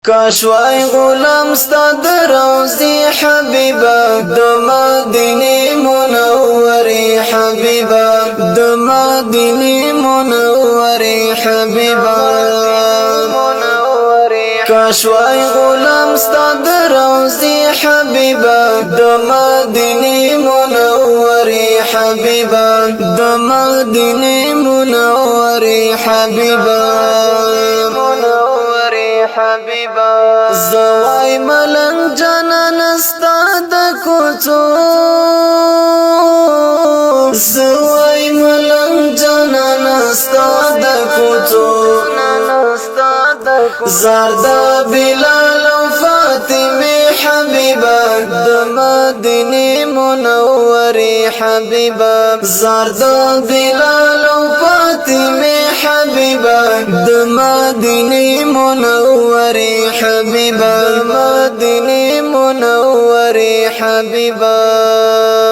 کاشوای غلام ستاد روزی حبیبا د مدینه منوره حبیبا د مدینه منوره حبیبا کاشوای غلام ستاد روزی حبیبا د مدینه منوره حبیبا د مدینه منوره حبیبا حبیبا زوای ملنگ جانان استاد کوڅو زوای ملنگ جانان استاد کوڅو زردا بلال او فاطمه حبیبا د مدینه منوره حبیبا زردا بلال او فاطمه حبیبا د مدینه منوره حبیبا مدینه منوره حبیبا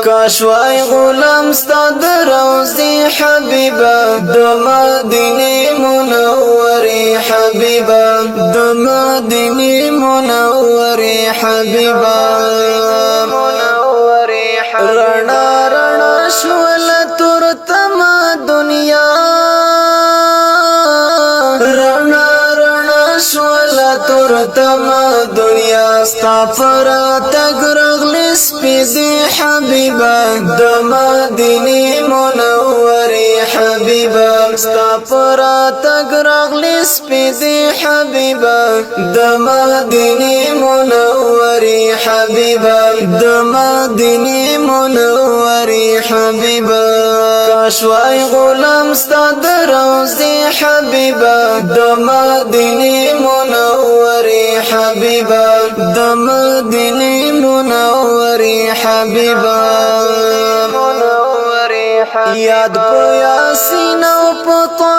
کاشوای غلام ستاد روزی حبیبا د مدینه منوره حبیبا د مدینه منوره حبیبا رڼا رڼا شول تور تما دنیا رڼا رڼا شول تور تما دنیا ستا پر تګ رغلی سپیدی حبیبا د مدینه منوره حبیبا ستا پر تګ رغلی سپیدی حبیبا د مدینه منوره حبیبا د مدینه منوره حبیبا کاشوای غلام ستاد روزی حبیبا د مدینه منوره حبیبا د مدینه منوره حبیبا یاد په یاسین او په طه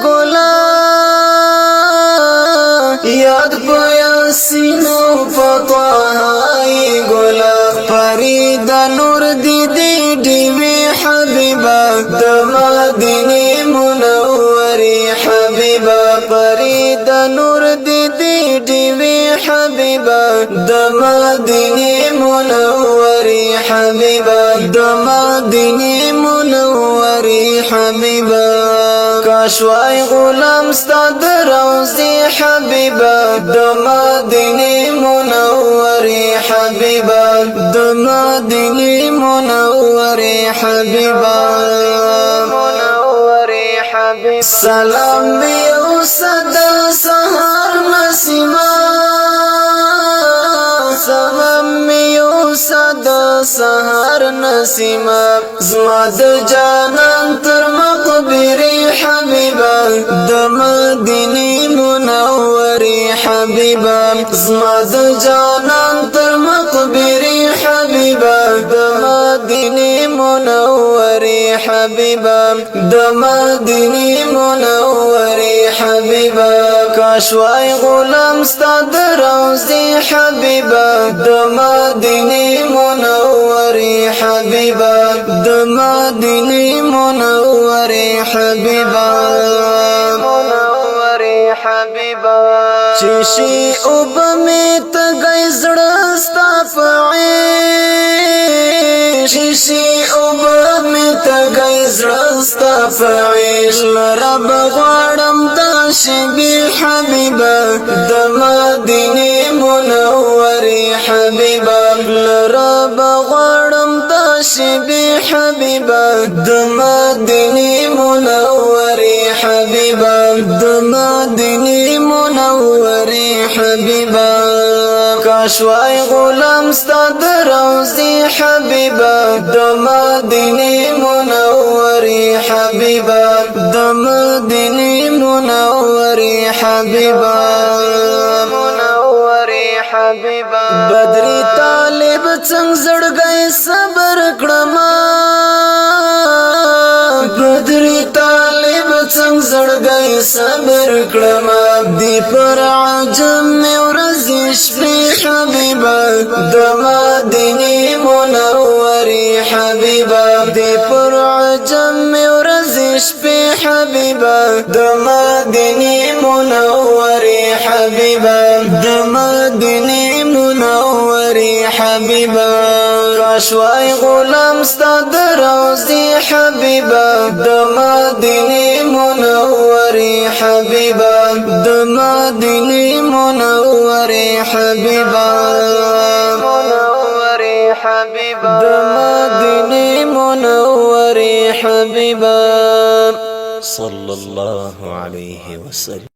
ګلا یاد په یاسین او په طه ګلا فرید نور دی دی حبیبا د مدینه منوره حبیبا فرید نور دی حبیبا د مدینه منوره حبیبا د مدینه منوره حبیبا کاشوای غلام ستاد روزی حبیبا د مدینه منوره حبیبا د مدینه منوره حبیبا سلام بیو صدا سهر نسیما سلام بیو صدا سهر نسیما زما د جانان تر مقبره حبیبا د مدینه منوره حبیبا زما د جانان تر مقبره حبیبا د مدینه منوره حبیبا د مدینه منوره حبیبا کاشوای غلام ستاد روزی حبیبا د مدینه منوره حبیبا د مدینه منوره حبیبا چشی او بمیت گئی زڑستا فعیش چشی او بمیت گئی زڑستا فعیش لرب غوارم داشبی حبیبا د مدینه منوره حبیبا لرب غوارم داشبی حبیبا د مدینه منوره حبیبا د مدینه منوره حبیبا کاشوای غلام ستاد روزی حبیبا د مدینه منوره حبیبا د مدینه منوره حبیبا بدری طالب څنګه زړګي صبر کړم بدری طالب څنګه زړګي صبر کړم دی پر عجم ورزش په حبیبا د مدینه منوره حبیبا دی پر عجم ورزش شپې حبیبا د مدینه منورې حبیبا د مدینه منورې حبیبا کاشوای غلام ستاد روزي حبیبا د مدینه منورې حبیبا د مدینه منورې حبیبا حبيبا د مدینه منورې حبیبا صلى الله عليه وسلم.